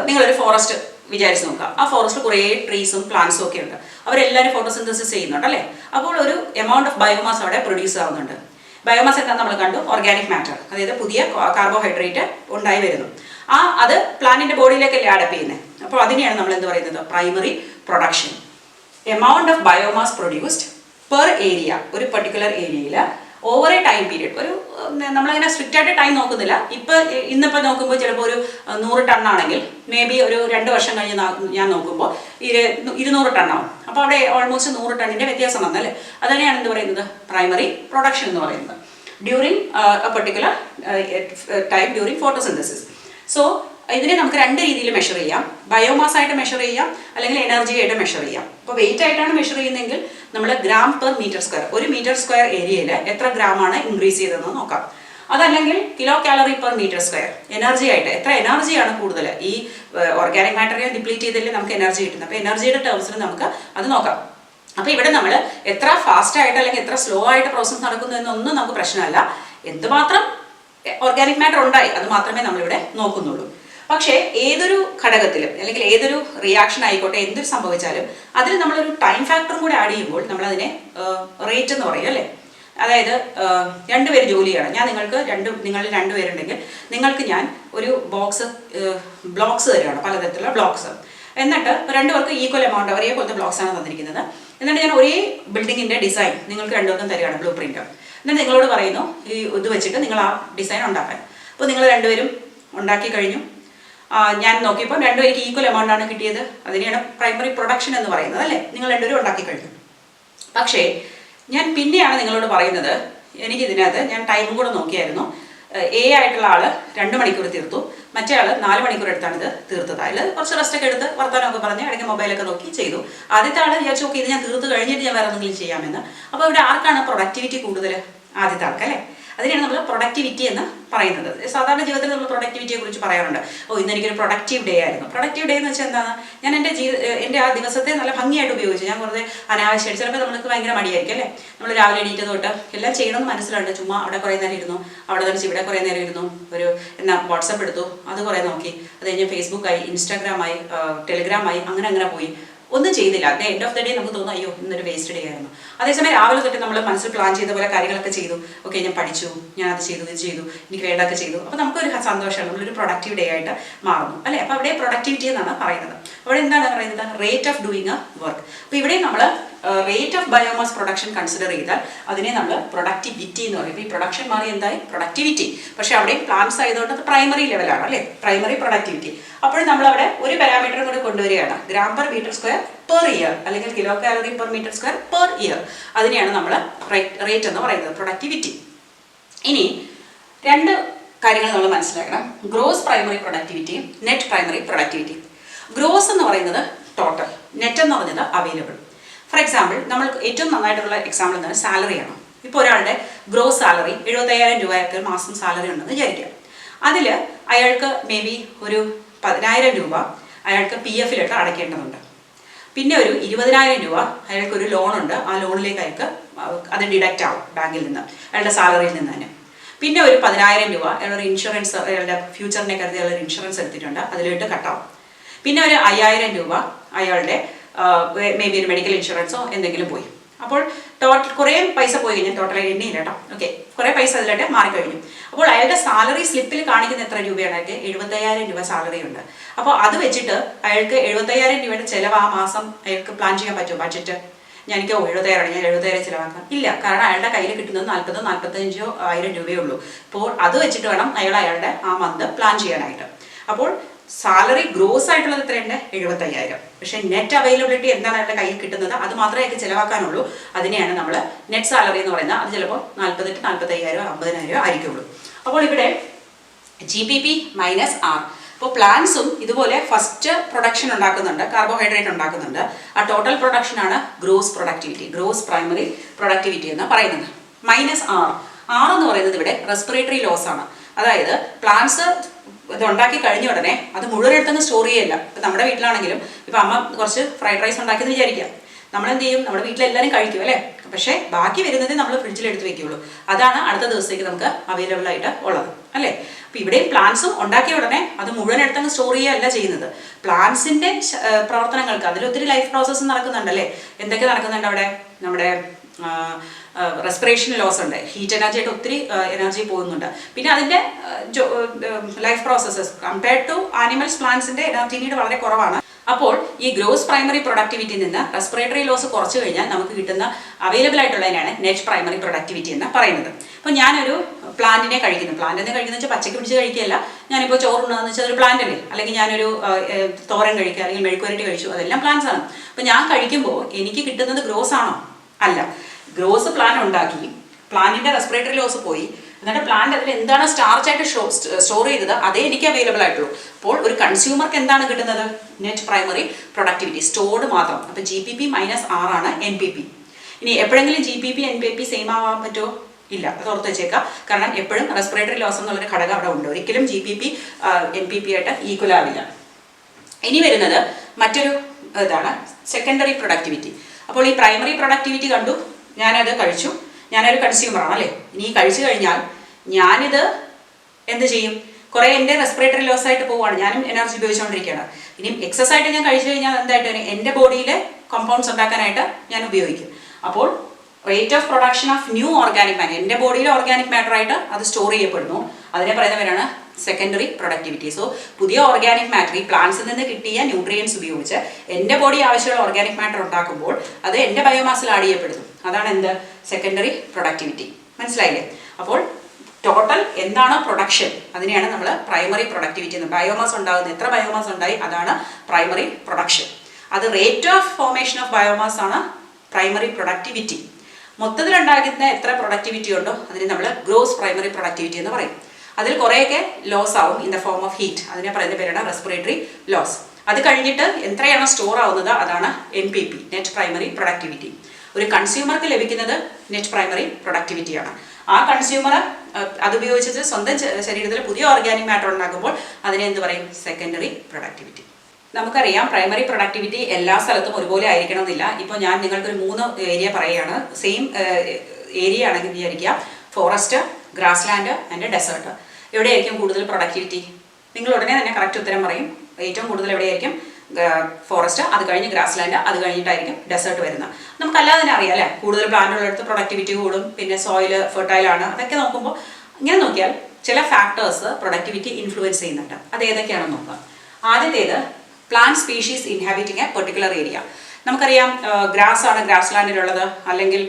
നിങ്ങളൊരു ഫോറസ്റ്റ് വിചാരിച്ച് നോക്കുക. ആ ഫോറസ്റ്റ് കുറേ ട്രീസും പ്ലാന്റ്സും ഒക്കെ ഉണ്ട്. അവരെല്ലാവരും ഫോട്ടോസിന്തസിസ് ചെയ്യുന്നുണ്ട് അല്ലേ. അപ്പോൾ ഒരു എമൗണ്ട് ഓഫ് ബയോമാസ് അവിടെ പ്രൊഡ്യൂസ് ആവുന്നുണ്ട്. ബയോമാസ് എന്താ നമ്മൾ കണ്ടു? ഓർഗാനിക് മാറ്റർ, അതായത് പുതിയ കാർബോഹൈഡ്രേറ്റ് ഉണ്ടായി വരുന്നു. അത് പ്ലാന്റിന്റെ ബോഡിയിലേക്കല്ലേ അഡപ്പ് ചെയ്യുന്നത്. അപ്പോൾ അതിനെയാണ് നമ്മൾ എന്ത് പറയുന്നത്? Primary production. Amount of biomass produced per area, ഒരു പെർട്ടിക്കുലർ ഏരിയയിൽ ഓവർ എ ടൈം പീരീഡ്. നമ്മളങ്ങനെ സ്ട്രിക്റ്റ് ആയിട്ട് ടൈം നോക്കുന്നില്ല. ഇന്നിപ്പോൾ നോക്കുമ്പോൾ ചിലപ്പോൾ ഒരു 100 ടൺ ആണെങ്കിൽ മേ ബി ഒരു 2 വർഷം കഴിഞ്ഞ് ഞാൻ നോക്കുമ്പോൾ 200 ടൺ ആവും. അപ്പോൾ അവിടെ ഓൾമോസ്റ്റ് 100 ടണ്ണിൻ്റെ വ്യത്യാസം വന്നല്ലേ. അതുതന്നെയാണ് എന്ത് പറയുന്നത്? പ്രൈമറി പ്രൊഡക്ഷൻ എന്ന് പറയുന്നത്. During A particular time during photosynthesis. So ഇതിനെ നമുക്ക് 2 രീതിയിൽ മെഷർ ചെയ്യാം. ബയോമാസ് ആയിട്ട് മെഷർ ചെയ്യാം, അല്ലെങ്കിൽ എനർജി ആയിട്ട് മെഷർ ചെയ്യാം. അപ്പോൾ വെയിറ്റ് ആയിട്ടാണ് മെഷർ ചെയ്യുന്നതെങ്കിൽ നമ്മൾ gram per metre square, 1 metre square ഏരിയയിൽ എത്ര ഗ്രാമാണ് ഇൻക്രീസ് ചെയ്തതെന്ന് നോക്കാം. അതല്ലെങ്കിൽ kilo calorie per metre square, energy ആയിട്ട് എത്ര എനർജിയാണ് കൂടുതൽ. ഈ ഓർഗാനിക് മാറ്ററിനെ ഡിപ്ലീറ്റ് ചെയ്തല്ലേ നമുക്ക് എനർജി കിട്ടുന്നത്. അപ്പോൾ എനർജിയുടെ ടേംസിൽ നമുക്ക് അത് നോക്കാം. അപ്പോൾ ഇവിടെ നമ്മൾ എത്ര ഫാസ്റ്റ് ആയിട്ട് അല്ലെങ്കിൽ എത്ര സ്ലോ ആയിട്ട് പ്രോസസ്സ് നടക്കുന്നു എന്നൊന്നും നമുക്ക് പ്രശ്നമല്ല. എന്തുമാത്രം ഓർഗാനിക് മാറ്റർ ഉണ്ടായി അത് മാത്രമേ നമ്മളിവിടെ നോക്കുന്നുള്ളൂ. പക്ഷേ ഏതൊരു ഘടകത്തിലും അല്ലെങ്കിൽ ഏതൊരു റിയാക്ഷൻ ആയിക്കോട്ടെ, എന്തൊരു സംഭവിച്ചാലും അതിൽ നമ്മളൊരു ടൈം ഫാക്ടറും കൂടെ ആഡ് ചെയ്യുമ്പോൾ നമ്മളതിനെ റേറ്റ് എന്ന് പറയും അല്ലേ. അതായത് 2 പേര് ജോലി ചെയ്യണം. നിങ്ങൾ 2 പേരുണ്ടെങ്കിൽ നിങ്ങൾക്ക് ഞാൻ ഒരു ബ്ലോക്സ് തരുകയാണ്, പലതരത്തിലുള്ള ബ്ലോക്സ്. എന്നിട്ട് 2 പേർക്ക് ഈക്വൽ എമൗണ്ട് ഒരേപോലത്തെ ബ്ലോക്സാണ് തന്നിരിക്കുന്നത്. എന്നിട്ട് ഞാൻ ഒരേ ബിൽഡിങ്ങിൻ്റെ ഡിസൈൻ നിങ്ങൾക്ക് 2 പേർക്കും തരികയാണ്, ബ്ലൂ പ്രിൻ്റ്. എന്നിട്ട് നിങ്ങളോട് പറയുന്നു ഇത് വെച്ചിട്ട് നിങ്ങൾ ആ ഡിസൈൻ ഉണ്ടാക്കാൻ. അപ്പോൾ നിങ്ങൾ 2 പേരും ഉണ്ടാക്കി കഴിഞ്ഞു. ഞാൻ നോക്കിയപ്പോൾ 2 പേർക്ക് ഈക്വൽ എമൗണ്ട് ആണ് കിട്ടിയത്. അതിനെയാണ് പ്രൈമറി പ്രൊഡക്ഷൻ എന്ന് പറയുന്നത് അല്ലേ. നിങ്ങൾ 2 പേരും ഉണ്ടാക്കി കഴിഞ്ഞു. പക്ഷേ ഞാൻ പിന്നെയാണ് നിങ്ങളോട് പറയുന്നത്, എനിക്കിതിനകത്ത് ഞാൻ ടൈമും കൂടെ നോക്കിയായിരുന്നു. എ ആയിട്ടുള്ള ആൾ 2 മണിക്കൂർ തീർത്തു, മറ്റേ ആൾ 4 മണിക്കൂർ എടുത്താണ് ഇത് തീർത്തത്. അതിൽ കുറച്ച് റെസ്റ്റൊക്കെ എടുത്ത് വർത്താനമൊക്കെ പറഞ്ഞ് ഇടയ്ക്ക് മൊബൈലൊക്കെ നോക്കി ചെയ്തു. ആദ്യത്തെ ആൾ വിചാരിച്ചു ഓക്കെ ഇത് ഞാൻ തീർത്ത് കഴിഞ്ഞിട്ട് ഞാൻ വേറെ എന്തെങ്കിലും ചെയ്യാമെന്ന്. അപ്പോൾ ഇവിടെ ആർക്കാണ് പ്രൊഡക്ടിവിറ്റി കൂടുതൽ? ആദ്യത്തെ ആൾക്കല്ലേ. അതിനെയാണ് നമ്മൾ പ്രൊഡക്ടിവിറ്റി എന്ന് പറയുന്നത്. സാധാരണ ജീവിതത്തിൽ നമ്മൾ പ്രൊഡക്ടിവിറ്റിയെ കുറിച്ച് പറയാറുണ്ട്. ഇന്ന് എനിക്കൊരു പ്രൊഡക്റ്റീവ് ഡേ ആയിരുന്നു. പ്രൊഡക്റ്റീവ് ഡേ എന്ന് വെച്ചാൽ എന്താണ്? ഞാൻ എൻ്റെ ആ ദിവസത്തെ നല്ല ഭംഗിയായിട്ട് ഉപയോഗിച്ചു. ഞാൻ വെറുതെ അനാവശ്യമായിട്ട്, ചിലപ്പോൾ നമ്മൾക്ക് ഭയങ്കര മടിയായിരിക്കും അല്ലേ. നമ്മൾ രാവിലെ എണീറ്റ് തൊട്ട് എല്ലാം ചെയ്യണമെന്ന് മനസ്സിലുണ്ട്. ചുമ്മാ അവിടെ കുറേ നേരം ഇരുന്നു, അവിടെ കളിച്ച് ഇവിടെ കുറേ നേരം ഇരുന്നു, വാട്സപ്പ് എടുത്തു, അത് കുറേ നോക്കി, അത് കഴിഞ്ഞ് ഫേസ്ബുക്കായി, ഇൻസ്റ്റാഗ്രാമായി, ടെലിഗ്രാമായി, അങ്ങനെ പോയി. ഒന്നും ചെയ്തില്ല. At end of the day നമുക്ക് തോന്നും അയ്യോ ഇന്നൊരു വേസ്റ്റ് ഡേ ആയിരുന്നു. അതേസമയം രാവിലെ തൊട്ട് നമ്മൾ മനസ്സിൽ പ്ലാൻ ചെയ്ത പോലെ കാര്യങ്ങളൊക്കെ ചെയ്തു. ഓക്കെ, ഞാൻ പഠിച്ചു, ഞാൻ അത് ചെയ്തു, ഇത് ചെയ്തു, എനിക്ക് വേണ്ടതൊക്കെ ചെയ്തു. അപ്പോൾ നമുക്കൊരു സന്തോഷമാണ്, നമ്മളൊരു പ്രൊഡക്റ്റീവ് ഡേ ആയിട്ട് മാറുന്നു അല്ലേ. അപ്പോൾ അവിടെ പ്രൊഡക്ടിവിറ്റി എന്നാണ് പറയുന്നത്. അവിടെ എന്താണ് പറയുന്നത്? Rate of doing A work. അപ്പോൾ ഇവിടെ നമ്മൾ rate of biomass production consider ചെയ്താൽ അതിനെ നമ്മൾ പ്രൊഡക്ടിവിറ്റി എന്ന് പറയും. ഇപ്പോൾ ഈ പ്രൊഡക്ഷൻ മാറി എന്തായി? പ്രൊഡക്ടിവിറ്റി. പക്ഷേ അവിടെയും പ്ലാന്റ്സ് ആയതുകൊണ്ട് അത് പ്രൈമറി ലെവലാണ് അല്ലേ, പ്രൈമറി പ്രൊഡക്ടിവിറ്റി. അപ്പോൾ നമ്മളവിടെ ഒരു പാരാമീറ്റർ കൂടി കൊണ്ടുവരികയാണ്, gram per metre square per year അല്ലെങ്കിൽ kilo calorie per metre square per year. അതിനെയാണ് നമ്മൾ റേറ്റ് എന്ന് പറയുന്നത്, പ്രൊഡക്ടിവിറ്റി. ഇനി രണ്ട് കാര്യങ്ങൾ നമ്മൾ മനസ്സിലാക്കണം, ഗ്രോസ് പ്രൈമറി പ്രൊഡക്ടിവിറ്റിയും നെറ്റ് പ്രൈമറി പ്രൊഡക്ടിവിറ്റി. ഗ്രോസ് എന്ന് പറയുന്നത് ടോട്ടൽ, നെറ്റ് എന്ന് പറയുന്നത് അവൈലബിൾ. ഫോർ എക്സാമ്പിൾ, നമ്മൾ ഏറ്റവും നന്നായിട്ടുള്ള എക്സാമ്പിൾ എന്താണ്? സാലറിയാണ്. ഇപ്പോൾ ഒരാളുടെ ഗ്രോസ് സാലറി 75,000 രൂപയൊക്കെ മാസം സാലറി ഉണ്ടെന്ന് വിചാരിക്കാം. അതിൽ അയാൾക്ക് മേ ബി ഒരു 10,000 രൂപ അയാൾക്ക് PF അടയ്ക്കേണ്ടതുണ്ട്. പിന്നെ ഒരു 20,000 രൂപ അയാൾക്കൊരു ലോണുണ്ട്, ആ ലോണിലേക്ക് അയാൾക്ക് അത് ഡിഡക്റ്റ് ആവും ബാങ്കിൽ നിന്ന്, അയാളുടെ സാലറിയിൽ നിന്ന് തന്നെ. പിന്നെ ഒരു 10,000 രൂപ അയാളൊരു ഇൻഷുറൻസ്, അയാളുടെ ഫ്യൂച്ചറിനെ കരുതി അയാളൊരു ഇൻഷുറൻസ് എടുത്തിട്ടുണ്ട്, അതിലോട്ട് കട്ടാവും. പിന്നെ ഒരു 5,000 രൂപ അയാളുടെ മേ ബി ഒരു മെഡിക്കൽ ഇൻഷുറൻസോ എന്തെങ്കിലും പോയി. അപ്പോൾ ടോട്ടൽ കുറേ പൈസ പോയി കഴിഞ്ഞാൽ, ടോട്ടൽ എണ്ണിയില്ല കേട്ടോ, ഓക്കെ, കുറേ പൈസ അതിലോട്ട് മാറിക്കഴിഞ്ഞു. അപ്പോൾ അയാളുടെ സാലറി സ്ലിപ്പിൽ കാണിക്കുന്ന എത്ര രൂപയാണ്? അയാൾക്ക് 75,000 രൂപ സാലറി ഉണ്ട്. അപ്പോൾ അത് വെച്ചിട്ട് അയാൾക്ക് 75,000 രൂപയുടെ ചിലവ് ആ മാസം അയാൾക്ക് പ്ലാൻ ചെയ്യാൻ പറ്റുമോ? ബഡ്ജറ്റ് എനിക്ക് 70,000 ഞാൻ 70,000 ചിലവാക്കാം? ഇല്ല, കാരണം അയാളുടെ കയ്യിൽ കിട്ടുന്നത് 40,000-45,000 രൂപയേ ഉള്ളൂ. അപ്പോൾ അത് വെച്ചിട്ട് വേണം അയാളുടെ ആ മന്ത് പ്ലാൻ ചെയ്യാനായിട്ട്. അപ്പോൾ സാലറി ഗ്രോസ് ആയിട്ടുള്ളത് എത്രയുണ്ട്? 75,000. പക്ഷേ നെറ്റ് അവൈലബിലിറ്റി എന്താണ് അയാളുടെ കയ്യിൽ കിട്ടുന്നത്, അത് മാത്രമേ അയാൾക്ക് ചിലവാക്കാനുള്ളൂ. അതിനെയാണ് നമ്മൾ നെറ്റ് സാലറി എന്ന് പറയുന്നത്. അത് ചിലപ്പോൾ 48,000-45,000 50,000 ആയിരിക്കുള്ളൂ. അപ്പോൾ ഇവിടെ GPP മൈനസ് R. അപ്പോൾ പ്ലാന്റ്സും ഇതുപോലെ ഫസ്റ്റ് പ്രൊഡക്ഷൻ ഉണ്ടാക്കുന്നുണ്ട്, കാർബോഹൈഡ്രേറ്റ് ഉണ്ടാക്കുന്നുണ്ട്. ആ ടോട്ടൽ പ്രൊഡക്ഷനാണ് gross productivity, gross primary productivity എന്ന് പറയുന്നത്. Minus R. R എന്ന് പറയുന്നത് ഇവിടെ റെസ്പിറേറ്ററി ലോസ് ആണ്. അതായത് പ്ലാന്റ്സ് ഇത് ഉണ്ടാക്കി കഴിഞ്ഞ ഉടനെ അത് മുഴുവൻ എടുത്തങ്ങ് സ്റ്റോർ ചെയ്യല്ല. ഇപ്പം നമ്മുടെ വീട്ടിലാണെങ്കിലും ഇപ്പം അമ്മ കുറച്ച് ഫ്രൈഡ് റൈസ് ഉണ്ടാക്കിയെന്ന് വിചാരിക്കാം, നമ്മളെന്ത് ചെയ്യും? നമ്മുടെ വീട്ടിലെല്ലാവരും കഴിക്കും അല്ലേ, പക്ഷേ ബാക്കി വരുന്നത് നമ്മൾ ഫ്രിഡ്ജിൽ എടുത്ത് വെക്കുകയുള്ളൂ. അതാണ് അടുത്ത ദിവസത്തേക്ക് നമുക്ക് അവൈലബിൾ ആയിട്ട് ഉള്ളത് അല്ലേ. അപ്പോൾ ഇവിടെയും പ്ലാന്റ്സും ഉണ്ടാക്കിയ ഉടനെ അത് മുഴുവൻ എടുത്തങ്ങ് സ്റ്റോർ ചെയ്യുകയല്ല ചെയ്യുന്നത്. പ്ലാന്റ്സിൻ്റെ പ്രവർത്തനങ്ങൾക്ക് അതിലൊത്തിരി ലൈഫ് പ്രോസസ്സ് നടക്കുന്നുണ്ടല്ലേ. എന്തൊക്കെ നടക്കുന്നുണ്ട് അവിടെ? നമ്മുടെ റെസ്പിറേഷൻ ലോസ് ഉണ്ട്, ഹീറ്റ് എനർജി ആയിട്ട് ഒത്തിരി എനർജി പോകുന്നുണ്ട്. പിന്നെ അതിൻ്റെ life processes compared to animals, പ്ലാന്റ്സിൻ്റെ എനർജി നീഡ് വളരെ കുറവാണ്. അപ്പോൾ ഈ ഗ്രോസ് പ്രൈമറി പ്രൊഡക്ടിവിറ്റിയിൽ നിന്ന് റെസ്പിറേറ്ററി ലോസ് കുറച്ച് കഴിഞ്ഞാൽ നമുക്ക് കിട്ടുന്ന അവൈലബിൾ ആയിട്ടുള്ളതിനാണ് നെറ്റ് പ്രൈമറി പ്രൊഡക്ടിവിറ്റി എന്ന് പറയുന്നത്. അപ്പോൾ ഞാനൊരു പ്ലാന്റിനെ കഴിക്കുന്നു, പ്ലാന്റിനെ കഴിക്കുന്നത് വെച്ചാൽ പച്ചക്ക് പിടിച്ച് കഴിക്കുകയല്ല. ഞാനിപ്പോൾ ചോറുണ്ടെന്ന് വെച്ചാൽ ഒരു പ്ലാന്റ് അല്ലേ, അല്ലെങ്കിൽ ഞാനൊരു തോരൻ കഴിക്കുക, അല്ലെങ്കിൽ മെഴുക്കുവരട്ടി കഴിച്ചു, അതെല്ലാം പ്ലാന്റ്സ് ആണ്. അപ്പോൾ ഞാൻ കഴിക്കുമ്പോൾ എനിക്ക് കിട്ടുന്നത് ഗ്രോസ് ആണോ? അല്ല. ഗ്രോസ് പ്ലാൻ ഉണ്ടാക്കി, പ്ലാന്റിന്റെ റെസ്പിറേറ്ററി ലോസ് പോയി, എന്നിട്ട് പ്ലാന്റ് അതിൽ എന്താണ് സ്റ്റാർച്ചായിട്ട് സ്റ്റോർ ചെയ്തത് അതേ എനിക്ക് അവൈലബിൾ ആയിട്ടുള്ളൂ. അപ്പോൾ ഒരു കൺസ്യൂമർക്ക് എന്താണ് കിട്ടുന്നത്? നെറ്റ് പ്രൈമറി പ്രൊഡക്ടിവിറ്റി, സ്റ്റോർഡ് മാത്രം. അപ്പോൾ GPP മൈനസ് R ആണ് NPP. ഇനി എപ്പോഴെങ്കിലും GPP NPP സെയിം ആവാൻ പറ്റുമോ? ഇല്ല, അത് ഓർത്ത് വെച്ചേക്കാം. കാരണം എപ്പോഴും റെസ്പിറേറ്ററി ലോസ് എന്നുള്ളൊരു ഘടകം അവിടെ ഉണ്ട്. ഒരിക്കലും GPP NPP ആയിട്ട് ഈക്വൽ ആവില്ല. ഇനി വരുന്നത് മറ്റൊരു ഇതാണ് സെക്കൻഡറി പ്രൊഡക്ടിവിറ്റി. അപ്പോൾ ഈ പ്രൈമറി പ്രൊഡക്ടിവിറ്റി കണ്ടു, ഞാനത് കഴിച്ചു, ഞാനൊരു കൺസ്യൂമറാണ് അല്ലേ. ഇനി കഴിച്ചു കഴിഞ്ഞാൽ ഞാനിത് എന്ത് ചെയ്യും? കുറേ എൻ്റെ റെസ്പിറേറ്ററി ലോസ് ആയിട്ട് പോവുകയാണ്, ഞാനും എനർജി ഉപയോഗിച്ചുകൊണ്ടിരിക്കുകയാണ്. ഇനി എക്സസ് ആയിട്ട് ഞാൻ കഴിച്ചു കഴിഞ്ഞാൽ എന്തായിട്ട് എൻ്റെ ബോഡിയിൽ കോമ്പൗണ്ട്സ് ഉണ്ടാക്കാനായിട്ട് ഞാൻ ഉപയോഗിക്കും. അപ്പോൾ rate of production of new organic matter, എൻ്റെ ബോഡിയിൽ ഓർഗാനിക് മാറ്റർ ആയിട്ട് അത് സ്റ്റോർ ചെയ്യപ്പെടുന്നു. അതിനെ പറയുന്നവരാണ് സെക്കൻഡറി പ്രൊഡക്ടിവിറ്റി. സോ പുതിയ ഓർഗാനിക് മാറ്റർ ഈ പ്ലാന്റ്സിൽ നിന്ന് കിട്ടിയ ന്യൂട്രിയൻസ് ഉപയോഗിച്ച് എൻ്റെ ബോഡി ആവശ്യമുള്ള ഓർഗാനിക് മാറ്റർ ഉണ്ടാക്കുമ്പോൾ അത് എൻ്റെ ബയോമാസിൽ ആഡ് ചെയ്യപ്പെടുന്നു. അതാണ് എന്ത്? Secondary productivity. മനസ്സിലായില്ലേ? അപ്പോൾ ടോട്ടൽ എന്താണ് പ്രൊഡക്ഷൻ, അതിനെയാണ് നമ്മൾ പ്രൈമറി പ്രൊഡക്ടിവിറ്റി എന്ന്. ബയോമാസ് ഉണ്ടാകുന്നത്, എത്ര ബയോമാസ് ഉണ്ടായി, അതാണ് പ്രൈമറി പ്രൊഡക്ഷൻ. അത് rate of formation of biomass ആണ് പ്രൈമറി പ്രൊഡക്ടിവിറ്റി. മൊത്തത്തിൽ ഉണ്ടാകുന്ന എത്ര പ്രൊഡക്ടിവിറ്റി ഉണ്ടോ അതിനെ നമ്മൾ ഗ്രോസ് പ്രൈമറി പ്രൊഡക്ടിവിറ്റി എന്ന് പറയും. അതിൽ കുറേയൊക്കെ ലോസ് ആവും in the form of heat, അതിനെ പറയുന്ന പേരാണ് റെസ്പിറേറ്ററി ലോസ്. അത് കഴിഞ്ഞിട്ട് എത്രയാണോ സ്റ്റോർ ആവുന്നത് അതാണ് NPP, നെറ്റ് പ്രൈമറി പ്രൊഡക്ടിവിറ്റി. ഒരു കൺസ്യൂമർക്ക് ലഭിക്കുന്നത് നെറ്റ് പ്രൈമറി പ്രൊഡക്ടിവിറ്റിയാണ്. ആ കൺസ്യൂമർ അതുപയോഗിച്ചിട്ട് സ്വന്തം ശരീരത്തിൽ പുതിയ ഓർഗാനിക് മാറ്റർ ഉണ്ടാക്കുമ്പോൾ അതിനെ എന്ത് പറയും? Secondary productivity. നമുക്കറിയാം പ്രൈമറി പ്രൊഡക്ടിവിറ്റി എല്ലാ സ്ഥലത്തും ഒരുപോലെ ആയിരിക്കണമെന്നില്ല. ഇപ്പോൾ ഞാൻ നിങ്ങൾക്കൊരു 3 ഏരിയ പറയുകയാണ്. സെയിം ഏരിയ ആണെങ്കിൽ വിചാരിക്കുക, forest, grassland and desert. എവിടെയായിരിക്കും കൂടുതൽ പ്രൊഡക്ടിവിറ്റി? നിങ്ങൾ ഉടനെ തന്നെ കറക്റ്റ് ഉത്തരം പറയും. ഏറ്റവും കൂടുതൽ എവിടെയായിരിക്കും? ഫോറസ്റ്റ്, അത് കഴിഞ്ഞ് ഗ്രാസ് ലാൻഡ്, അത് കഴിഞ്ഞിട്ടായിരിക്കും ഡെസേർട്ട് വരുന്നത്. നമുക്കല്ലാതെ തന്നെ അറിയാം അല്ലേ, കൂടുതൽ പ്ലാന്റ് ഉള്ളിടത്ത് പ്രൊഡക്ടിവിറ്റി കൂടും, പിന്നെ സോയിൽ ഫെർട്ടൈലാണ്. അതൊക്കെ നോക്കുമ്പോൾ ഇങ്ങനെ നോക്കിയാൽ ചില ഫാക്ടേഴ്സ് പ്രൊഡക്ടിവിറ്റി ഇൻഫ്ലുവൻസ് ചെയ്യുന്നുണ്ട്. അത് ഏതൊക്കെയാണെന്ന് നോക്കാം. ആദ്യത്തേത് plant species inhabiting a particular area. നമുക്കറിയാം ഗ്രാസ് ആണ് ഗ്രാസ് ലാൻഡിലുള്ളത്, അല്ലെങ്കിൽ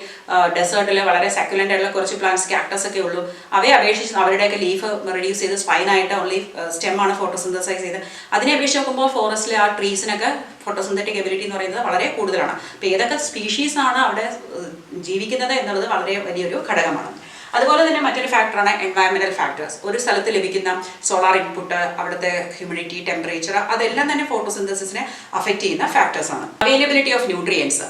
ഡെസേർട്ടിൽ വളരെ സെക്യുലൻ്റ് ആയിട്ടുള്ള കുറച്ച് പ്ലാന്റ്സ്, കാക്ടസ് ഒക്കെ ഉള്ളൂ. അവയെ അപേക്ഷിച്ച് അവരുടെയൊക്കെ ലീഫ് റെഡ്യൂസ് ചെയ്ത് സ്പൈനായിട്ട് ഓൺലി സ്റ്റെമ്മാണ് ഫോട്ടോസിന്തസൈസ് ചെയ്ത്. അതിനെ അപേക്ഷിച്ച് നോക്കുമ്പോൾ ഫോറസ്റ്റിലെ ആ ട്രീസിനൊക്കെ ഫോട്ടോസിന്തറ്റിക് എബിലിറ്റി എന്ന് പറയുന്നത് വളരെ കൂടുതലാണ്. അപ്പോൾ ഏതൊക്കെ സ്പീഷീസാണ് അവിടെ ജീവിക്കുന്നത് എന്നുള്ളത് വളരെ വലിയൊരു ഘടകമാണ്. അതുപോലെ തന്നെ മറ്റൊരു ഫാക്ടറാണ് എൻവയറമെന്റൽ ഫാക്ടേഴ്സ്. ഒരു സ്ഥലത്ത് ലഭിക്കുന്ന സോളാർ ഇൻപുട്ട്, അവിടുത്തെ ഹ്യൂമിഡിറ്റി, ടെമ്പറേച്ചർ, അതെല്ലാം തന്നെ ഫോട്ടോസിന്തസിസിനെ അഫക്റ്റ് ചെയ്യുന്ന ഫാക്ടേഴ്സാണ്. അവൈലബിലിറ്റി ഓഫ് ന്യൂട്രിയൻസ്,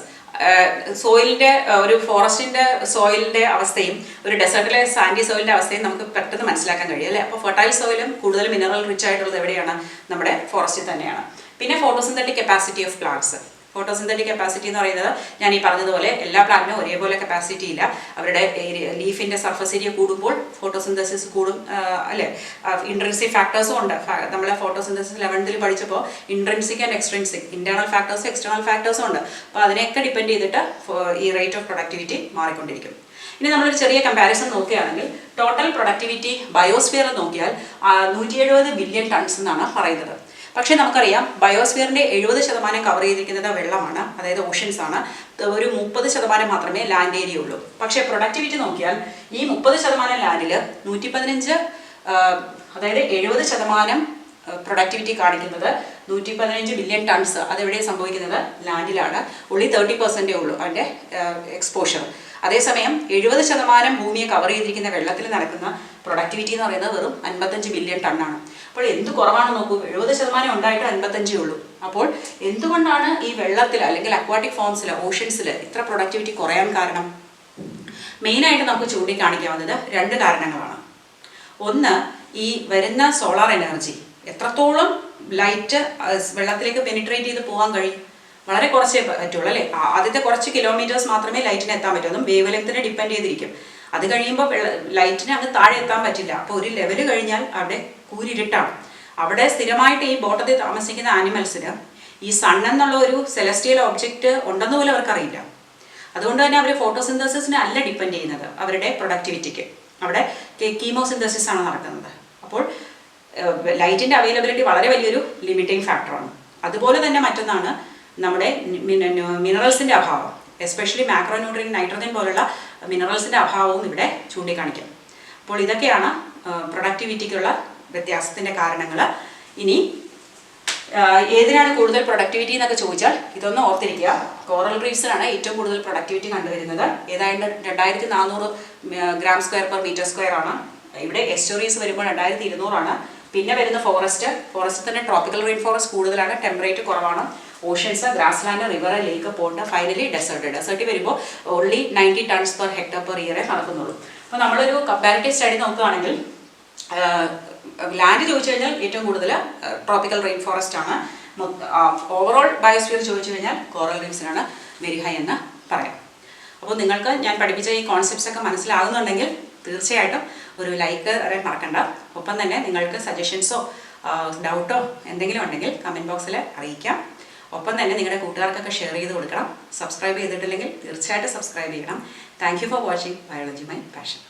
സോയിലിന്റെ ഒരു ഫോറസ്റ്റിന്റെ സോയിലിന്റെ അവസ്ഥയും ഒരു ഡെസേർട്ടിലെ സാൻഡി സോയിലിന്റെ അവസ്ഥയും നമുക്ക് പെട്ടെന്ന് മനസ്സിലാക്കാൻ കഴിയും അല്ലേ. അപ്പോൾ ഫെർട്ടൈൽ സോയിലും കൂടുതൽ മിനറൽ റിച്ച് ആയിട്ടുള്ളത് എവിടെയാണ്? നമ്മുടെ ഫോറസ്റ്റിൽ തന്നെയാണ്. പിന്നെ photosynthetic capacity of plants. Photosynthetic capacity എന്ന് പറയുന്നത് ഞാൻ ഈ പറഞ്ഞതുപോലെ എല്ലാ പ്ലാന്റിനും ഒരേപോലെ കപ്പാസിറ്റി ഇല്ല. അവരുടെ ലീഫിന്റെ സർഫസ് ഏരിയ കൂടുമ്പോൾ ഫോട്ടോസിന്തസിസ് കൂടും അല്ലേ. ഇൻട്രൻസിക് ഫാക്ടേഴ്സും ഉണ്ട്. നമ്മളെ ഫോട്ടോസിന്തസിസ് 11th പഠിച്ചപ്പോൾ ഇൻട്രൻസിക് ആൻഡ് എക്സ്ട്രൻസിക്, ഇന്റേണൽ ഫാക്ടേഴ്സും എക്സ്റ്റേണൽ ഫാക്ടേഴ്സും ഉണ്ട്. അപ്പോൾ അതിനെയൊക്കെ ഡിപ്പെൻഡ് ചെയ്തിട്ട് ഈ റേറ്റ് ഓഫ് പ്രൊഡക്ടിവിറ്റി മാറിക്കൊണ്ടിരിക്കും. ഇനി നമ്മളൊരു ചെറിയ കമ്പാരിസൺ നോക്കുകയാണെങ്കിൽ ടോട്ടൽ പ്രൊഡക്ടിവിറ്റി ബയോസ്ഫിയർ നോക്കിയാൽ 170 ബില്യൺ ടൺസ് എന്നാണ് പറയുന്നത്. പക്ഷേ നമുക്കറിയാം ബയോസ്ഫിയറിന്റെ 70% കവർ ചെയ്തിരിക്കുന്നത് വെള്ളമാണ്, അതായത് ഓഷ്യൻസ് ആണ്. ഒരു 30% മാത്രമേ ലാൻഡ് ഏരിയ ഉള്ളൂ. പക്ഷേ പ്രൊഡക്ടിവിറ്റി നോക്കിയാൽ ഈ 30% ലാൻഡിൽ 115, അതായത് 70% പ്രൊഡക്ടിവിറ്റി കാണിക്കുന്നത് 115 ബില്യൺ ടൺസ്. അതെവിടെ സംഭവിക്കുന്നത്? ലാൻഡിലാണ്. ഉള്ളി 30% ഉള്ളൂ അതിൻ്റെ എക്സ്പോഷർ. അതേസമയം 70% ഭൂമിയെ കവർ ചെയ്തിരിക്കുന്ന വെള്ളത്തിൽ നടക്കുന്ന പ്രൊഡക്ടിവിറ്റി എന്ന് പറയുന്നത് വെറും 55 ബില്യൺ ടണ്ണാണ്. അപ്പോൾ എന്ത് കുറവാണെന്ന് നോക്കൂ, 70% ഉണ്ടായിട്ട് 55 ഉള്ളൂ. അപ്പോൾ എന്തുകൊണ്ടാണ് ഈ വെള്ളത്തിൽ അല്ലെങ്കിൽ അക്വാട്ടിക് ഫോംസിൽ, ഓഷ്യൻസിൽ ഇത്ര പ്രൊഡക്ടിവിറ്റി കുറയാൻ കാരണം? മെയിനായിട്ട് നമുക്ക് ചൂണ്ടിക്കാണിക്കാവുന്നത് 2 കാരണങ്ങളാണ്. ഒന്ന്, ഈ വരുന്ന സോളാർ എനർജി എത്രത്തോളം ലൈറ്റ് വെള്ളത്തിലേക്ക് പെനിട്രേറ്റ് ചെയ്ത് പോകാൻ കഴിയും? വളരെ കുറച്ചേ പറ്റുള്ളൂ അല്ലേ. ആദ്യത്തെ കുറച്ച് കിലോമീറ്റേഴ്സ് മാത്രമേ ലൈറ്റിന് എത്താൻ പറ്റൂ. അതും വേവ് ലെങ്ത്തിനെ ഡിപ്പെൻഡ് ചെയ്തിരിക്കും. അത് കഴിയുമ്പോൾ ലൈറ്റിന് അങ്ങ് താഴെ എത്താൻ പറ്റില്ല. അപ്പോൾ ഒരു ലെവല് കഴിഞ്ഞാൽ അവിടെ കൂരിരുട്ടാണ്. അവിടെ സ്ഥിരമായിട്ട് ഈ ബോട്ടത്തിൽ താമസിക്കുന്ന ആനിമൽസിന് ഈ സൺ എന്നുള്ള ഒരു സെലസ്റ്റിയൽ ഒബ്ജക്റ്റ് ഉണ്ടെന്ന് പോലും അവർക്കറിയില്ല. അതുകൊണ്ട് തന്നെ അവർ ഫോട്ടോസിന്തസിസിനെ അല്ല ഡിപ്പെൻഡ് ചെയ്യുന്നത് അവരുടെ പ്രൊഡക്ടിവിറ്റിക്ക്. അവിടെ കീമോസിന്തസിസ് ആണ് നടക്കുന്നത്. അപ്പോൾ ലൈറ്റിൻ്റെ അവൈലബിലിറ്റി വളരെ വലിയൊരു ലിമിറ്റിംഗ് ഫാക്ടറാണ്. അതുപോലെ തന്നെ മറ്റൊന്നാണ് നമ്മുടെ മിനറൽസിൻ്റെ അഭാവം. എസ്പെഷ്യലി മാക്രോന്യൂട്രിയൻ, നൈട്രജൻ പോലുള്ള മിനറൽസിൻ്റെ അഭാവവും ഇവിടെ ചൂണ്ടിക്കാണിക്കും. അപ്പോൾ ഇതൊക്കെയാണ് പ്രൊഡക്ടിവിറ്റിക്കുള്ള വ്യത്യാസത്തിൻ്റെ കാരണങ്ങൾ. ഇനി ഏതിനാണ് കൂടുതൽ പ്രൊഡക്ടിവിറ്റി എന്നൊക്കെ ചോദിച്ചാൽ ഇതൊന്നും ഓർത്തിരിക്കുക. കോറൽ റീഫ്സിനാണ് ഏറ്റവും കൂടുതൽ പ്രൊഡക്ടിവിറ്റി കണ്ടുവരുന്നത്. ഏതാണ്ട് 2400 gram square per meter square ആണ്. ഇവിടെ എസ്റ്റോറീസ് വരുമ്പോൾ 2200 ആണ്. പിന്നെ വരുന്ന ഫോറസ്റ്റ് തന്നെ ട്രോപ്പിക്കൽ റെയിൻ ഫോറസ്റ്റ് കൂടുതലാണ്, ടെമ്പറേച്ചർ കുറവാണ്. ഓഷ്യൻസ്, ഗ്രാസ് ലാൻഡ്, റിവർ, ലേക്ക്, പോണ്ട്, ഫൈനലി ഡെസേർട്ട് വരുമ്പോൾ only 90 tons per hectare per year നടക്കുന്നുള്ളൂ. അപ്പോൾ നമ്മളൊരു കമ്പാരിറ്റീവ് സ്റ്റഡി നോക്കുകയാണെങ്കിൽ ലാൻഡ് ചോദിച്ചു കഴിഞ്ഞാൽ ഏറ്റവും കൂടുതൽ ട്രോപ്പിക്കൽ റെയിൻ ഫോറസ്റ്റ് ആണ്. ഓവറോൾ ബയോസ്ഫിയർ ചോദിച്ചു കഴിഞ്ഞാൽ കോറൽ റീഫ്സിനാണ് വെരി ഹൈ എന്ന് പറയാം. അപ്പോൾ നിങ്ങൾക്ക് ഞാൻ പഠിപ്പിച്ച ഈ കോൺസെപ്റ്റ്സ് ഒക്കെ മനസ്സിലാകുന്നുണ്ടെങ്കിൽ തീർച്ചയായിട്ടും ഒരു ലൈക്ക് പറയാൻ മറക്കണ്ട. ഒപ്പം തന്നെ നിങ്ങൾക്ക് സജഷൻസോ ഡൗട്ടോ എന്തെങ്കിലും ഉണ്ടെങ്കിൽ കമൻറ്റ് ബോക്സിൽ അറിയിക്കാം. ഒപ്പം തന്നെ നിങ്ങളുടെ കൂട്ടുകാർക്കൊക്കെ ഷെയർ ചെയ്ത് കൊടുക്കണം. സബ്സ്ക്രൈബ് ചെയ്തിട്ടില്ലെങ്കിൽ തീർച്ചയായിട്ടും സബ്സ്ക്രൈബ് ചെയ്യണം. Thank you for watching biology my passion.